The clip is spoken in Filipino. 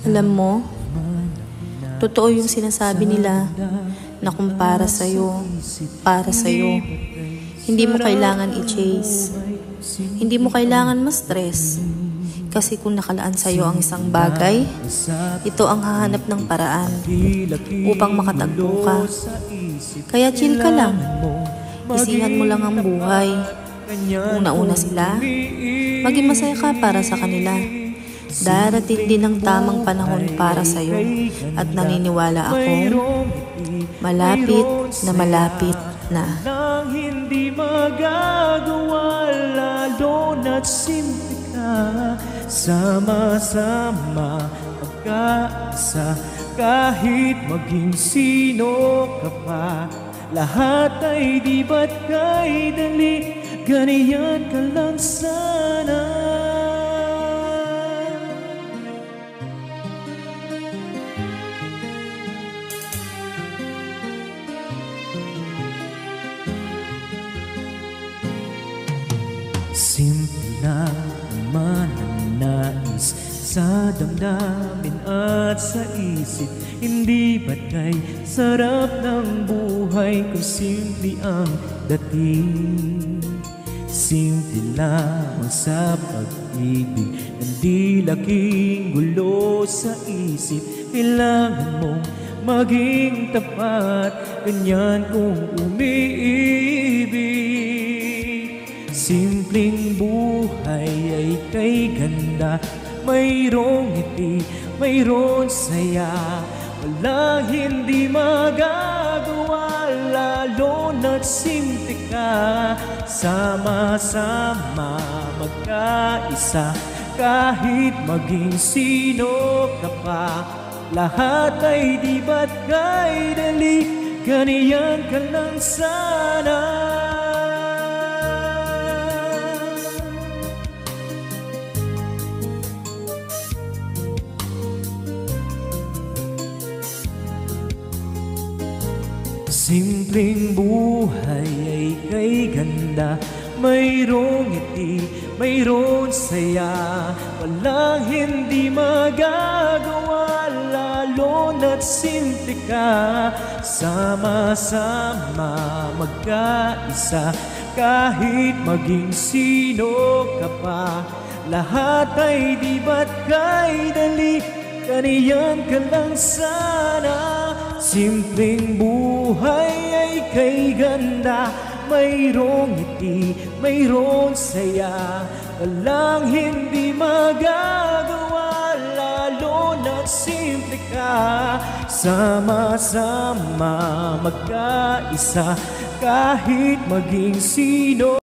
Alam mo, totoo yung sinasabi nila na kung para sa'yo, para sa'yo. Hindi mo kailangan i-chase. Hindi mo kailangan ma-stress. Kasi kung nakalaan sa'yo ang isang bagay, ito ang hahanap ng paraan upang makatagpo ka. Kaya chill ka lang. Isihan mo lang ang buhay. Kung nauna sila, maging masaya ka para sa kanila. Darating din ang tamang panahon para sa'yo at naniniwala akong malapit na. Nang hindi magagawa, lalo na't simple ka. Sama-sama magkaisa, kahit maging sino ka pa. Lahat ay di ba't kay dali, ganyan ka lang sana. Simple na naman ang nais sa damdamin at sa isip. Hindi ba't kay sarap ng buhay kung simple ang dating? Simple lamang sa pag-ibig, hindi laking gulo sa isip. Kailangan mong maging tapat, ganyan kung umiibig. Simpleng buhay ay kay ganda, mayroong ngiti, mayroon saya. Walang hindi magagawa, lalo na't simple ka. Sama-sama magkaisa, kahit maging sino ka pa. Lahat ay di ba't kay dali, ganyan ka lang sana. Simpleng buhay ay kay ganda, mayroong ngiti, mayroon saya. Walang hindi magagawa, lalo na't simple ka. Sama-sama magkaisa, kahit maging sino ka pa. Lahat ay di ba't kay dali, ganyan ka lang sana. Simpleng buhay ay kay ganda, mayroong ngiti, mayroon saya. Walang hindi magagawa, lalo na't simple ka. Sama-sama magkaisa, kahit maging sino.